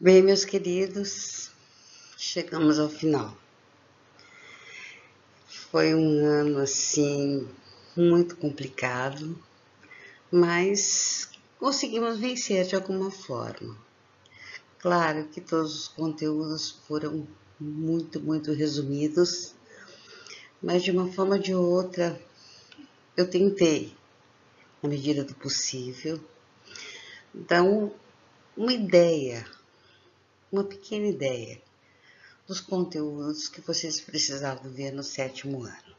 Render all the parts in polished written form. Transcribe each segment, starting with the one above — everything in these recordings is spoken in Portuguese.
Bem, meus queridos, chegamos ao final. Foi um ano assim muito complicado, mas conseguimos vencer de alguma forma. Claro que todos os conteúdos foram muito resumidos, mas de uma forma ou de outra eu tentei, na medida do possível, dar uma ideia, uma pequena ideia dos conteúdos que vocês precisavam ver no 7º ano.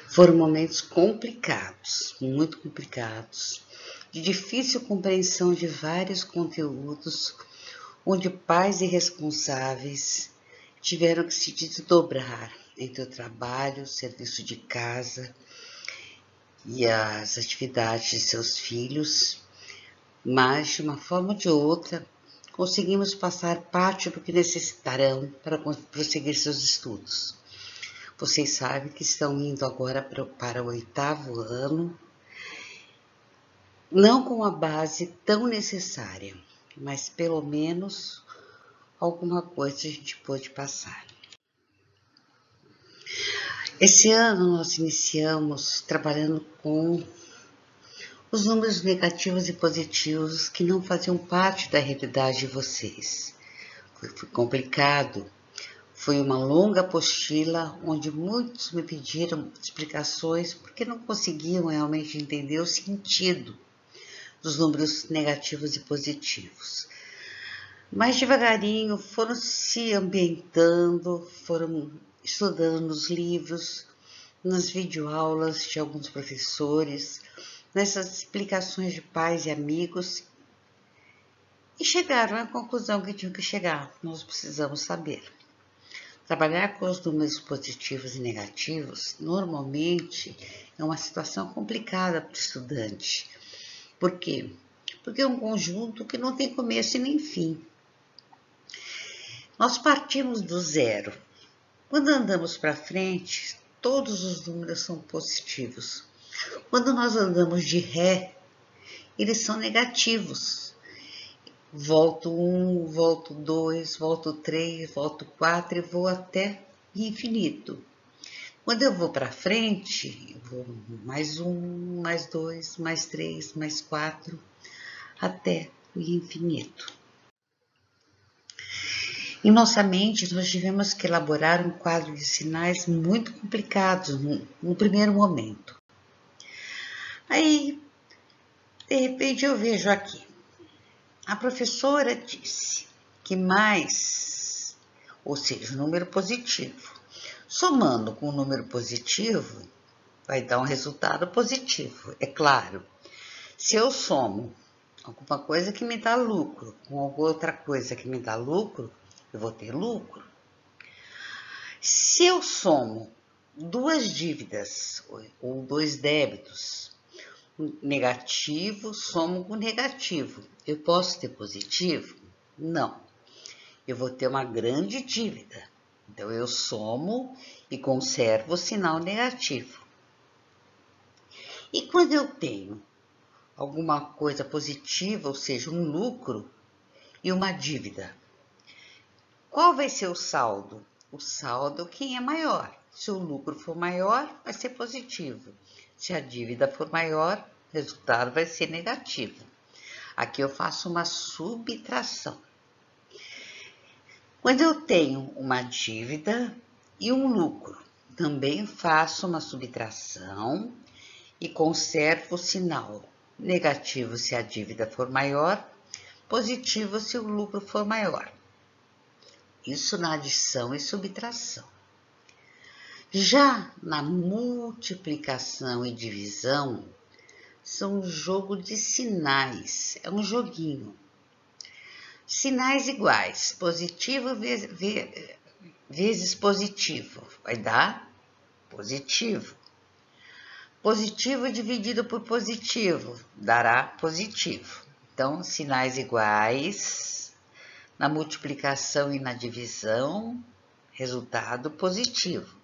Foram momentos complicados, muito complicados, de difícil compreensão de vários conteúdos, onde pais e responsáveis tiveram que se desdobrar entre o trabalho, o serviço de casa e as atividades de seus filhos, mas de uma forma ou de outra conseguimos passar parte do que necessitarão para prosseguir seus estudos. Vocês sabem que estão indo agora para o 8º ano, não com a base tão necessária, mas pelo menos alguma coisa a gente pôde passar. Esse ano nós iniciamos trabalhando com os números negativos e positivos que não faziam parte da realidade de vocês. Foi complicado. Foi uma longa apostila onde muitos me pediram explicações porque não conseguiam realmente entender o sentido dos números negativos e positivos. Mas devagarinho foram se ambientando, foram estudando nos livros, nas videoaulas de alguns professores, nessas explicações de pais e amigos, e chegaram à conclusão que tinham que chegar. Nós precisamos saber. Trabalhar com os números positivos e negativos, normalmente, é uma situação complicada para o estudante. Por quê? Porque é um conjunto que não tem começo e nem fim. Nós partimos do zero. Quando andamos para frente, todos os números são positivos. Quando nós andamos de ré, eles são negativos. Volto 1, volto 2, volto 3, volto 4 e vou até infinito. Quando eu vou para frente, eu vou mais 1, mais 2, mais 3, mais 4, até o infinito. Em nossa mente, nós tivemos que elaborar um quadro de sinais muito complicados no primeiro momento. Aí, de repente, eu vejo aqui. A professora disse que mais, ou seja, o número positivo, somando com o número positivo, vai dar um resultado positivo, é claro. Se eu somo alguma coisa que me dá lucro com alguma outra coisa que me dá lucro, eu vou ter lucro. Se eu somo duas dívidas ou dois débitos, negativo, somo com negativo, eu posso ter positivo? Não. Eu vou ter uma grande dívida. Então, eu somo e conservo o sinal negativo. E quando eu tenho alguma coisa positiva, ou seja, um lucro e uma dívida, qual vai ser o saldo? O saldo, quem é maior? Se o lucro for maior, vai ser positivo. Se a dívida for maior, o resultado vai ser negativo. Aqui eu faço uma subtração. Quando eu tenho uma dívida e um lucro, também faço uma subtração e conservo o sinal negativo se a dívida for maior, positivo se o lucro for maior. Isso na adição e subtração. Já na multiplicação e divisão, são um jogo de sinais, é um joguinho. Sinais iguais, positivo vezes positivo, vai dar positivo. Positivo dividido por positivo, dará positivo. Então, sinais iguais, na multiplicação e na divisão, resultado positivo.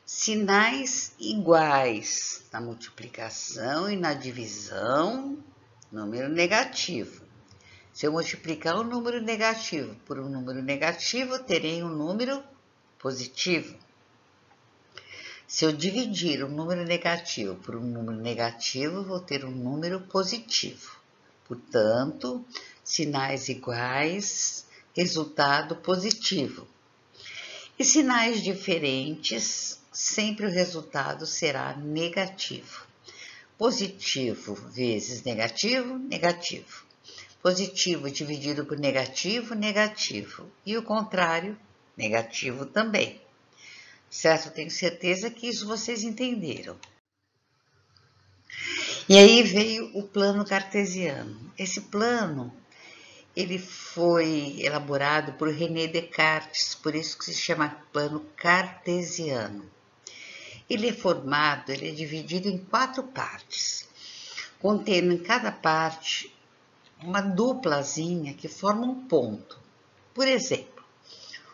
Sinais iguais na multiplicação e na divisão, número negativo. Se eu multiplicar um número negativo por um número negativo, eu terei um número positivo. Se eu dividir um número negativo por um número negativo, eu vou ter um número positivo. Portanto, sinais iguais, resultado positivo. E sinais diferentes, sempre o resultado será negativo. Positivo vezes negativo, negativo. Positivo dividido por negativo, negativo. E o contrário, negativo também. Certo? Tenho certeza que isso vocês entenderam. E aí veio o plano cartesiano. Esse plano, ele foi elaborado por René Descartes, por isso que se chama plano cartesiano. Ele é dividido em 4 partes, contendo em cada parte uma duplazinha que forma um ponto. Por exemplo,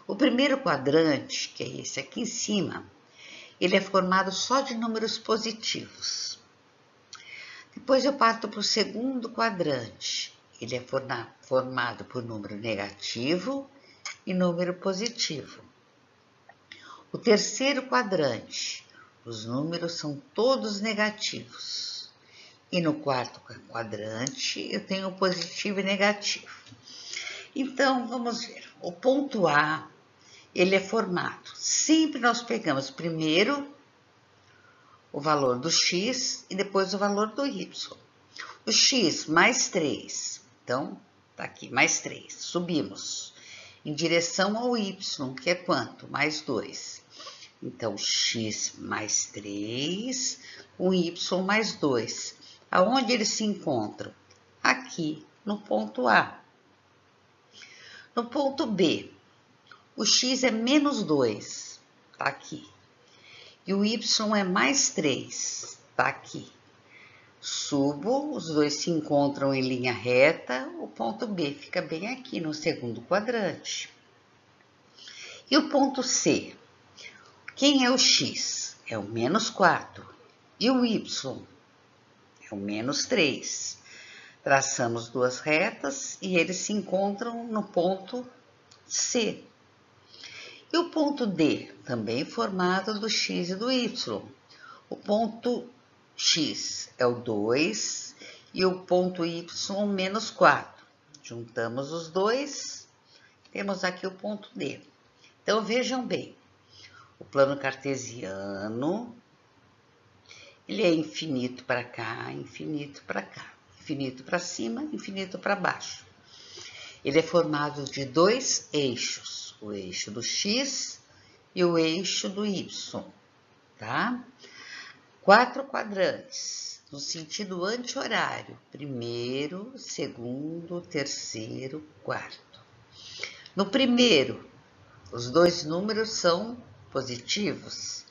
o primeiro quadrante, que é esse aqui em cima, ele é formado só de números positivos. Depois eu parto para o segundo quadrante. Ele é formado por número negativo e número positivo. O terceiro quadrante, os números são todos negativos. E no quarto quadrante, eu tenho o positivo e negativo. Então, vamos ver. O ponto A, ele é formado. Sempre nós pegamos primeiro o valor do x e depois o valor do y. O x mais 3. Então, tá aqui, mais 3. Subimos em direção ao y, que é quanto? Mais 2. Então, x mais 3, com y mais 2. Aonde eles se encontram? Aqui, no ponto A. No ponto B, o x é menos 2, tá aqui. E o y é mais 3, tá aqui. Subo, os dois se encontram em linha reta, o ponto B fica bem aqui no segundo quadrante. E o ponto C? Quem é o x? É o menos 4. E o y? É o menos 3. Traçamos 2 retas e eles se encontram no ponto C. E o ponto D? Também formado do x e do y. O ponto x é o 2 e o ponto y, menos 4. Juntamos os dois, temos aqui o ponto D. Então, vejam bem, o plano cartesiano, ele é infinito para cá, infinito para cá, infinito para cima, infinito para baixo. Ele é formado de 2 eixos, o eixo do x e o eixo do y, tá? 4 quadrantes, no sentido anti-horário, primeiro, segundo, terceiro, quarto. No primeiro, os dois números são positivos.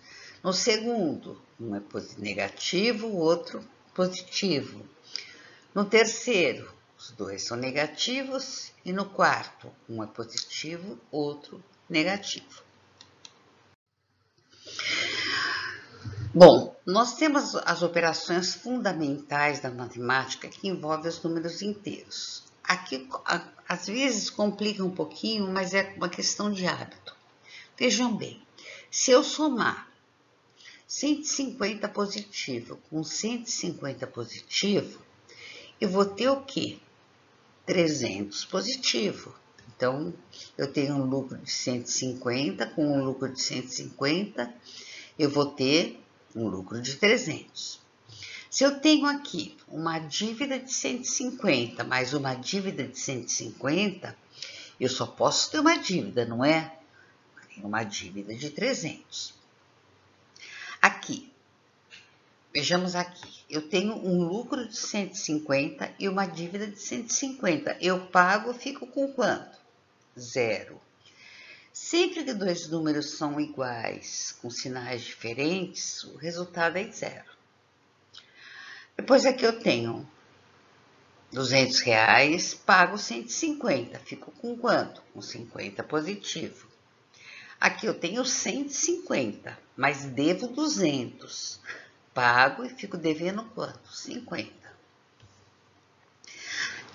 No segundo, um é negativo, o outro positivo. No terceiro, os dois são negativos. E no quarto, um é positivo, outro negativo. Bom, nós temos as operações fundamentais da matemática que envolvem os números inteiros. Aqui, às vezes, complica um pouquinho, mas é uma questão de hábito. Vejam bem, se eu somar 150 positivo com 150 positivo, eu vou ter o quê? 300 positivo. Então, eu tenho um lucro de 150 com um lucro de 150, eu vou ter um lucro de 300. Se eu tenho aqui uma dívida de 150 mais uma dívida de 150, eu só posso ter uma dívida, não é? Tenho uma dívida de 300. Aqui, vejamos aqui, eu tenho um lucro de 150 e uma dívida de 150. Eu pago, fico com quanto? 0. Sempre que dois números são iguais, com sinais diferentes, o resultado é 0. Depois aqui eu tenho R$200, pago 150, fico com quanto? Com 50 positivo. Aqui eu tenho 150, mas devo 200. Pago e fico devendo quanto? 50.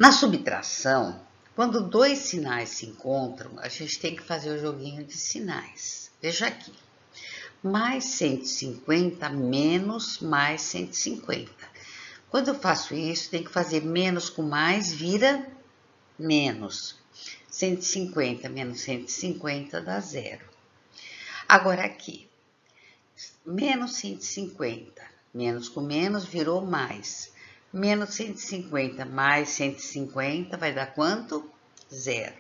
Na subtração, quando dois sinais se encontram, a gente tem que fazer o joguinho de sinais. Veja aqui. Mais 150 menos mais 150. Quando eu faço isso, tem que fazer menos com mais, vira menos. 150 menos 150 dá zero. Agora aqui, menos 150, menos com menos virou mais. Menos 150 mais 150 vai dar quanto? Zero.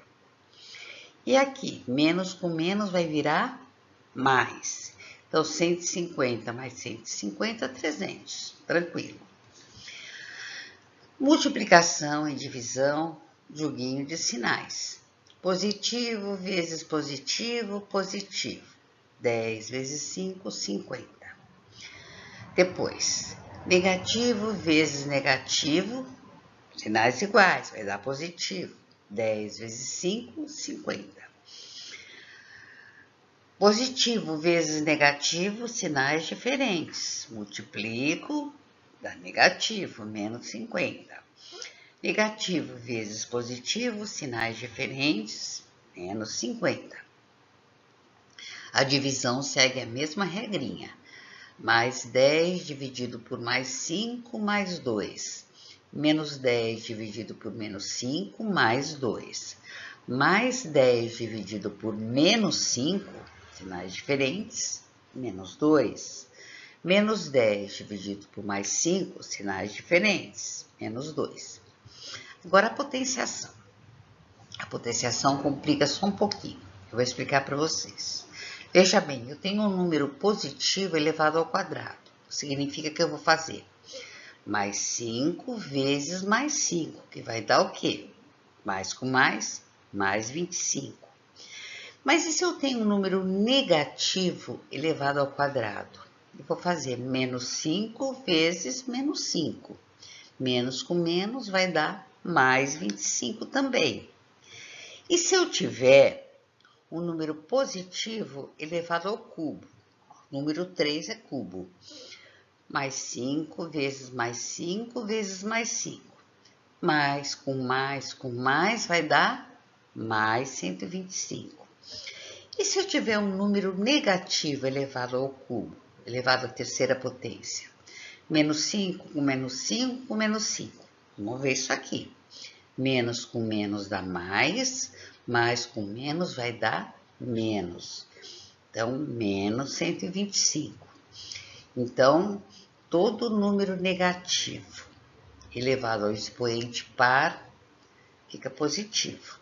E aqui, menos com menos vai virar mais. Então, 150 mais 150, 300. Tranquilo. Multiplicação e divisão, joguinho de sinais. Positivo vezes positivo, positivo. 10 vezes 5, 50. Depois, negativo vezes negativo, sinais iguais, vai dar positivo. 10 vezes 5, 50. Positivo vezes negativo, sinais diferentes. Multiplico, dá negativo, menos 50. Negativo vezes positivo, sinais diferentes, menos 50. A divisão segue a mesma regrinha. Mais 10 dividido por mais 5, mais 2. Menos 10 dividido por menos 5, mais 2. Mais 10 dividido por menos 5, sinais diferentes, menos 2. Menos 10 dividido por mais 5, sinais diferentes, menos 2. Agora a potenciação. A potenciação complica só um pouquinho. Eu vou explicar para vocês. Veja bem, eu tenho um número positivo elevado ao quadrado. Significa que eu vou fazer mais 5 vezes mais 5, que vai dar o quê? Mais com mais 25. Mas e se eu tenho um número negativo elevado ao quadrado? Eu vou fazer menos 5 vezes menos 5. Menos com menos vai dar mais 25 também. E se eu tiver um número positivo elevado ao cubo? Número 3 é cubo. Mais 5 vezes mais 5 vezes mais 5. Mais com mais vai dar mais 125. E se eu tiver um número negativo elevado ao cubo, elevado à terceira potência? Menos 5 com menos 5 com menos 5. Vamos ver isso aqui. Menos com menos dá mais com menos vai dar menos. Então, menos 125. Então, todo número negativo elevado ao expoente par fica positivo.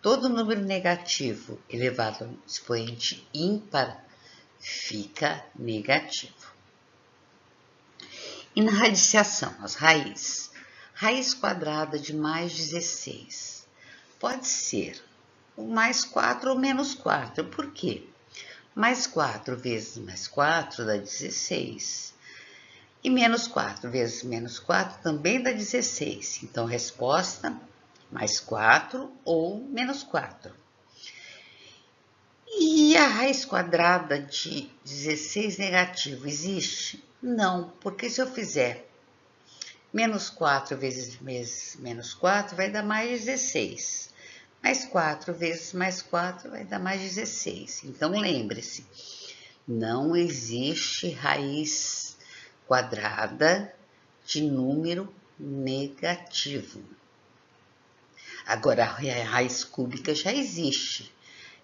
Todo número negativo elevado ao expoente ímpar fica negativo. E na radiciação, as raízes. Raiz quadrada de mais 16. Pode ser o mais 4 ou menos 4. Por quê? Mais 4 vezes mais 4 dá 16. E menos 4 vezes menos 4 também dá 16. Então, resposta, mais 4 ou menos 4. E a raiz quadrada de 16 negativo existe? Não, porque se eu fizer menos 4 vezes menos 4 vai dar mais 16. Mais 4 vezes mais 4 vai dar mais 16. Então, lembre-se, não existe raiz quadrada de número negativo. Agora, a raiz cúbica já existe.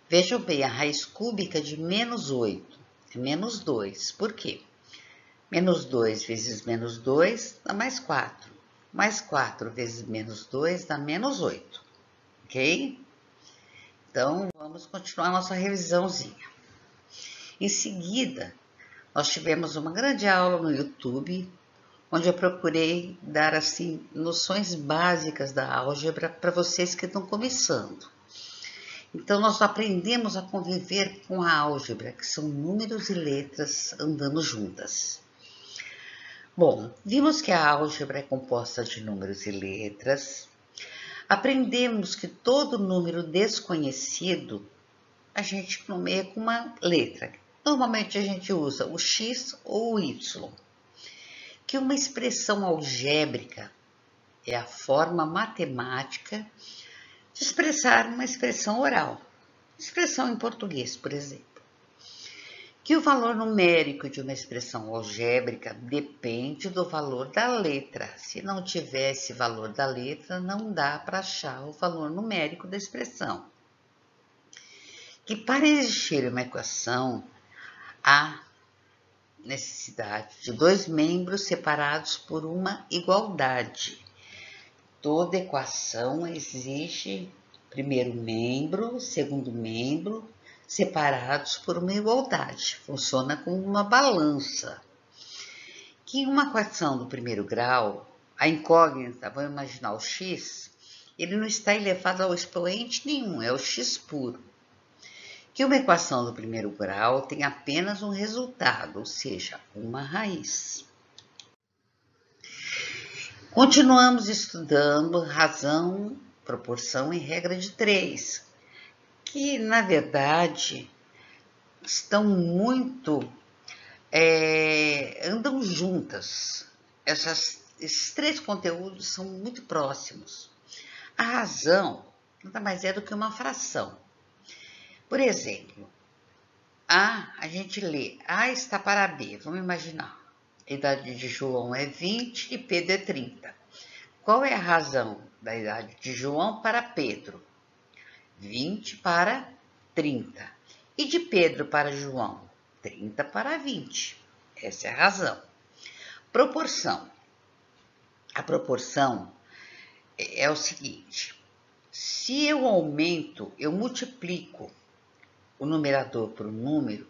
Vejam bem, a raiz cúbica de menos 8 é menos 2. Por quê? Menos 2 vezes menos 2 dá mais 4. Mais 4 vezes menos 2 dá menos 8. Ok? Então, vamos continuar nossa revisãozinha. Em seguida, nós tivemos uma grande aula no YouTube, onde eu procurei dar, assim, noções básicas da álgebra para vocês que estão começando. Então, nós aprendemos a conviver com a álgebra, que são números e letras andando juntas. Bom, vimos que a álgebra é composta de números e letras. Aprendemos que todo número desconhecido a gente nomeia com uma letra. Normalmente a gente usa o x ou o y. Que uma expressão algébrica é a forma matemática de expressar uma expressão oral, expressão em português, por exemplo. Que o valor numérico de uma expressão algébrica depende do valor da letra. Se não tiver esse valor da letra, não dá para achar o valor numérico da expressão. Que para existir uma equação, há necessidade de dois membros separados por uma igualdade. Toda equação exige primeiro membro, segundo membro, separados por uma igualdade. Funciona como uma balança. Que em uma equação do primeiro grau, a incógnita, vamos imaginar o x, ele não está elevado ao expoente nenhum, é o x puro. Que uma equação do primeiro grau tem apenas um resultado, ou seja, uma raiz. Continuamos estudando razão, proporção e regra de 3, que na verdade estão muito, andam juntas. Esses 3 conteúdos são muito próximos. A razão nada mais é do que uma fração. Por exemplo, a gente lê A está para B, vamos imaginar. A idade de João é 20 e Pedro é 30. Qual é a razão da idade de João para Pedro? 20 para 30. E de Pedro para João? 30 para 20. Essa é a razão. Proporção. A proporção é o seguinte: se eu aumento, eu multiplico o numerador por um número,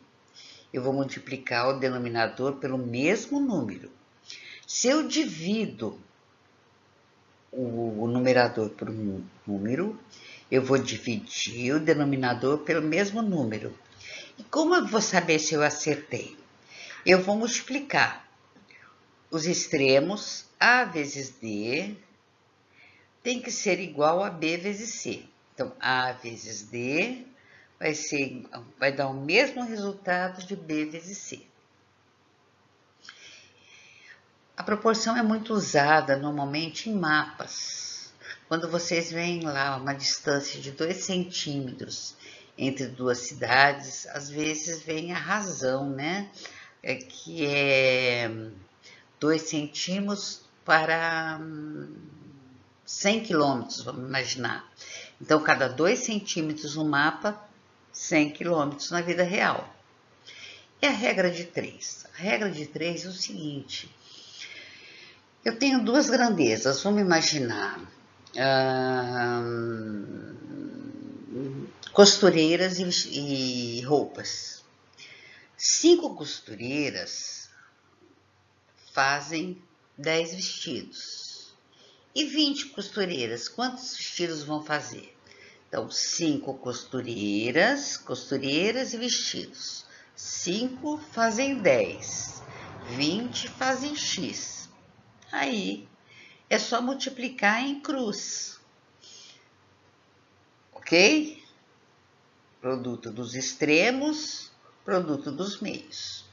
eu vou multiplicar o denominador pelo mesmo número. Se eu divido o numerador por um número, eu vou dividir o denominador pelo mesmo número. E como eu vou saber se eu acertei? Eu vou multiplicar os extremos. A vezes D tem que ser igual a B vezes C. Então, A vezes D vai dar o mesmo resultado de B vezes C. A proporção é muito usada normalmente em mapas. Quando vocês veem lá uma distância de 2 centímetros entre duas cidades, às vezes vem a razão, né? Que é 2 centímetros para 100 quilômetros, vamos imaginar. Então, cada 2 centímetros no mapa, 100 quilômetros na vida real. E a regra de 3? A regra de 3 é o seguinte: eu tenho 2 grandezas, vamos imaginar costureiras e roupas. 5 costureiras fazem 10 vestidos. E 20 costureiras, quantos vestidos vão fazer? Então, 5 costureiras e vestidos. 5 fazem 10, 20 fazem X. Aí, é só multiplicar em cruz. Ok? Produto dos extremos, produto dos meios.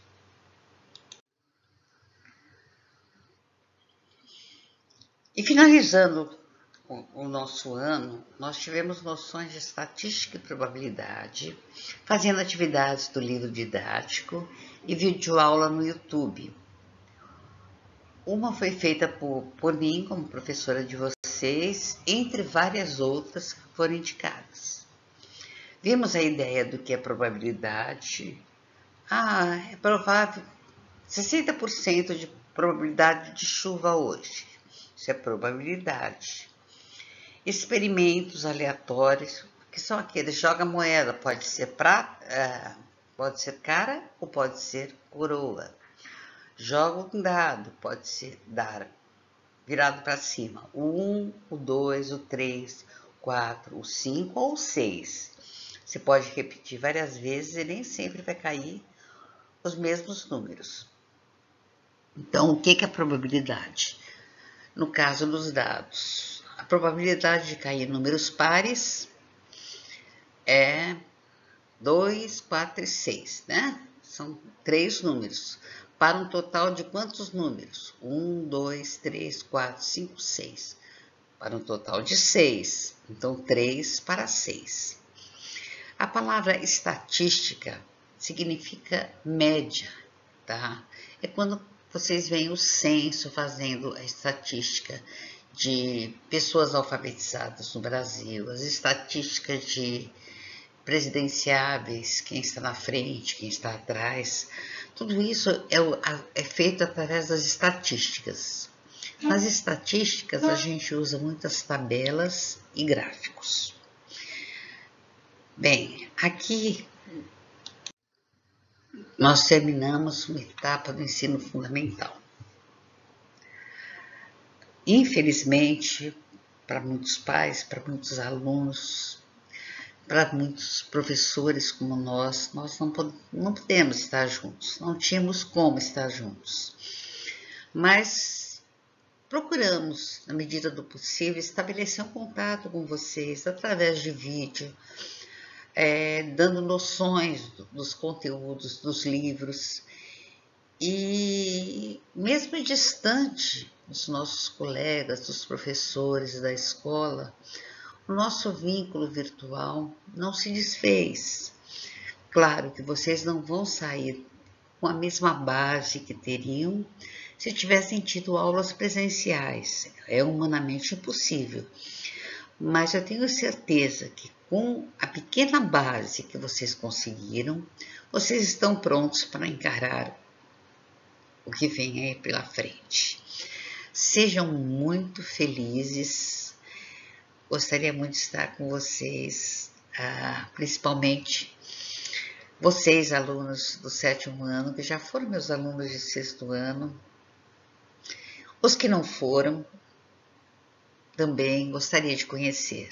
E finalizando o nosso ano, nós tivemos noções de estatística e probabilidade, fazendo atividades do livro didático e videoaula no YouTube. Uma foi feita por mim, como professora de vocês, entre várias outras que foram indicadas. Vimos a ideia do que é probabilidade. É provável 60% de probabilidade de chuva hoje. Isso é probabilidade. Experimentos aleatórios, que são aqueles: joga moeda, pode ser pode ser cara ou pode ser coroa. Joga um dado, pode ser dar virado para cima. O 1, o 2, o 3, o 4, o 5 ou o 6. Você pode repetir várias vezes e nem sempre vai cair os mesmos números. Então, o que é a probabilidade? No caso dos dados, a probabilidade de cair números pares é 2, 4 e 6, né? São 3 números. Para um total de quantos números? 1, 2, 3, 4, 5, 6. para um total de 6. Então, 3 para 6. A palavra estatística significa média, tá? É quando vocês veem o censo fazendo a estatística de pessoas alfabetizadas no Brasil, as estatísticas de presidenciáveis, quem está na frente, quem está atrás. Tudo isso é feito através das estatísticas. Nas estatísticas, a gente usa muitas tabelas e gráficos. Bem, aqui nós terminamos uma etapa do ensino fundamental. Infelizmente, para muitos pais, para muitos alunos, para muitos professores como nós não podemos estar juntos, não tínhamos como estar juntos. Mas procuramos, na medida do possível, estabelecer um contato com vocês através de vídeo, dando noções dos conteúdos dos livros. E mesmo distante dos nossos colegas, dos professores da escola, o nosso vínculo virtual não se desfez. Claro que vocês não vão sair com a mesma base que teriam se tivessem tido aulas presenciais. É humanamente impossível. Mas eu tenho certeza que com a pequena base que vocês conseguiram, vocês estão prontos para encarar o que vem aí pela frente. Sejam muito felizes. Gostaria muito de estar com vocês, principalmente vocês, alunos do 7º ano, que já foram meus alunos de 6º ano. Os que não foram, também gostaria de conhecer.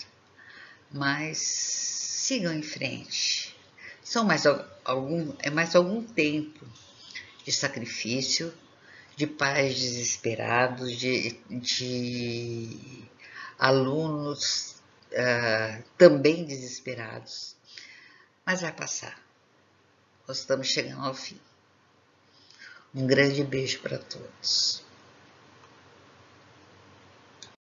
Mas sigam em frente. É mais algum tempo de sacrifício, de pais desesperados, de alunos também desesperados. Mas vai passar. Nós estamos chegando ao fim. Um grande beijo para todos.